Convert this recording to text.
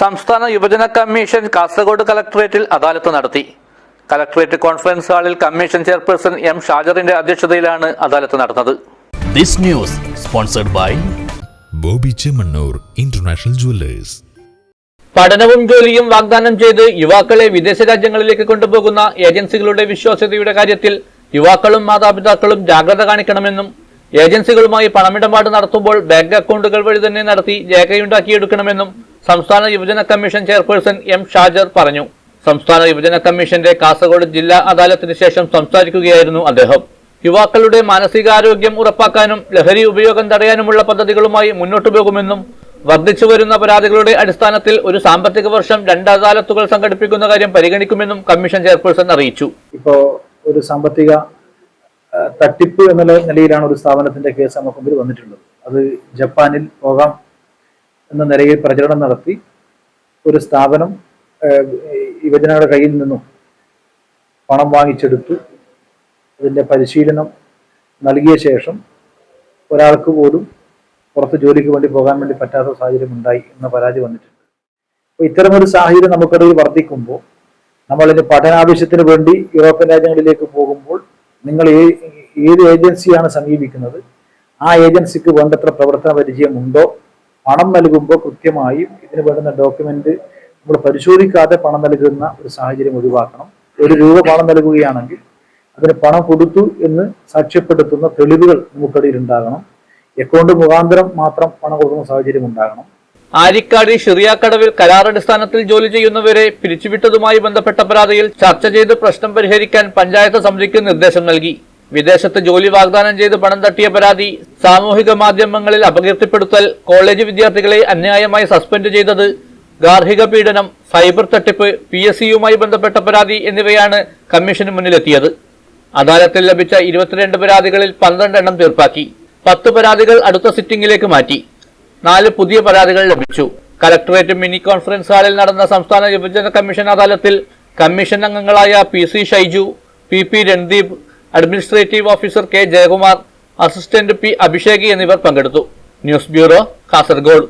സംസ്ഥാന യുവജന കമ്മീഷൻ കാസർഗോഡ് കളക്ടറേറ്റിൽ അദാലത്ത് നടത്തി. കളക്ടറേറ്റ് കോൺഫറൻസ് ഹാളിൽ കമ്മീഷൻ ചെയർപേഴ്സൺ എം ഷാജറിന്റെ അധ്യക്ഷതയിലാണ് അദാലത്ത് നടന്നത്. This news sponsored by Bobby Chemmanur international jewellers. പഠനവും ജോലിയും വാഗ്ദാനം ചെയ്ത് യുവാക്കളെ വിദേശ രാജ്യങ്ങളിലേക്ക് കൊണ്ടുപോകുന്ന ഏജൻസികളുടെ വിശ്വാസ്യതയുടെ കാര്യത്തിൽ യുവാക്കളും മാതാപിതാക്കളും ജാഗ്രത കാണിക്കണമെന്നും ഏജൻസികളുമായി പണമിടപാട് നടത്തുമ്പോൾ ബാങ്ക് അക്കൗണ്ടുകൾ വഴി തന്നെ നടത്തി രേഖയുണ്ടാക്കിയെടുക്കണമെന്നും സംസ്ഥാന യുവജന കമ്മീഷൻ ചെയർപേഴ്സൺ എം ഷാജർ പറഞ്ഞു. സംസ്ഥാന യുവജന കമ്മീഷന്റെ കാസർഗോഡ് ജില്ലാ അദാലത്തിന് ശേഷം സംസാരിക്കുകയായിരുന്നു അദ്ദേഹം. യുവാക്കളുടെ മാനസികാരോഗ്യം ഉറപ്പാക്കാനും ലഹരി ഉപയോഗം തടയാനുമുള്ള പദ്ധതികളുമായി മുന്നോട്ടു പോകുമെന്നും വർദ്ധിച്ചു വരുന്ന പരാതികളുടെ അടിസ്ഥാനത്തിൽ ഒരു സാമ്പത്തിക വർഷം 2 അദാലത്തുകൾ സംഘടിപ്പിക്കുന്ന കാര്യം പരിഗണിക്കുമെന്നും കമ്മീഷൻ ചെയർപേഴ്സൺ അറിയിച്ചു. ഇപ്പോൾ ഒരു സാമ്പത്തിക തട്ടിപ്പ് എന്നുള്ള നിലയിലാണ് ഒരു സ്ഥാപനത്തിന്റെ കേസ് നമുക്ക് മുമ്പിൽ വന്നിട്ടുള്ളത്. അത് ജപ്പാനിൽ പോകാം എന്ന നിലയിൽ പ്രചരണം നടത്തി ഒരു സ്ഥാപനം യുവജനങ്ങളുടെ കയ്യിൽ നിന്നും പണം വാങ്ങിച്ചെടുത്തു. അതിൻ്റെ പരിശീലനം നൽകിയ ശേഷം ഒരാൾക്ക് പോലും പുറത്ത് ജോലിക്ക് വേണ്ടി പോകാൻ വേണ്ടി പറ്റാത്ത സാഹചര്യം ഉണ്ടായി എന്ന പരാതി വന്നിട്ടുണ്ട്. അപ്പോൾ ഇത്തരമൊരു സാഹചര്യം നമുക്കിടയിൽ വർദ്ധിക്കുമ്പോൾ നമ്മളിന് പഠനാവശ്യത്തിന് വേണ്ടി യൂറോപ്യൻ രാജ്യങ്ങളിലേക്ക് പോകുമ്പോൾ നിങ്ങൾ ഏത് ഏജൻസിയാണ് സമീപിക്കുന്നത്, ആ ഏജൻസിക്ക് വേണ്ടത്ര പ്രവർത്തന പരിചയമുണ്ടോ, പണം നൽകുമ്പോൾ കൃത്യമായും ഇതിന് വേണ്ടുന്ന ഡോക്യുമെന്റ് നമ്മൾ പരിശോധിക്കാതെ പണം നൽകുന്ന ഒരു സാഹചര്യം ഒഴിവാക്കണം. ₹1 പണം നൽകുകയാണെങ്കിൽ അതിന് പണം കൊടുത്തു എന്ന് സാക്ഷ്യപ്പെടുത്തുന്ന തെളിവുകൾ നമുക്കിടയിൽ ഉണ്ടാകണം. അക്കൗണ്ട് മുഖാന്തരം മാത്രം പണം കൊടുക്കുന്ന സാഹചര്യം ഉണ്ടാകണം. ആരിക്കാടി ഷിറിയാക്കടവിൽ കരാറടിസ്ഥാനത്തിൽ ജോലി ചെയ്യുന്നവരെ പിരിച്ചുവിട്ടതുമായി ബന്ധപ്പെട്ട പരാതിയിൽ ചർച്ച ചെയ്ത് പ്രശ്നം പരിഹരിക്കാൻ പഞ്ചായത്ത് സമിതിക്ക് നിർദ്ദേശം നൽകി. വിദേശത്ത് ജോലി വാഗ്ദാനം ചെയ്ത് പണം തട്ടിയ പരാതി, സാമൂഹിക മാധ്യമങ്ങളിൽ അപകീർത്തിപ്പെടുത്തൽ, കോളേജ് വിദ്യാർത്ഥികളെ അന്യായമായി സസ്പെൻഡ് ചെയ്തത്, ഗാർഹിക പീഡനം, സൈബർ തട്ടിപ്പ്, PSCയുമായി ബന്ധപ്പെട്ട പരാതി എന്നിവയാണ് കമ്മീഷന് മുന്നിലെത്തിയത്. അദാലത്തിൽ ലഭിച്ച 22 പരാതികളിൽ 12 എണ്ണം തീർപ്പാക്കി. 10 പരാതികൾ അടുത്ത സിറ്റിംഗിലേക്ക് മാറ്റി. 4 പുതിയ പരാതികൾ ലഭിച്ചു. കളക്ടറേറ്റ് മിനി കോൺഫറൻസ് ഹാളിൽ നടന്ന സംസ്ഥാന യുവജന കമ്മീഷൻ അദാലത്തിൽ കമ്മീഷൻ അംഗങ്ങളായ PC Shaiju, PP Randeep, administrative officer K Jayakumar, assistant P അഭിഷേകി എന്നിവർ പങ്കെടുത്തു. News bureau, Kasaragod.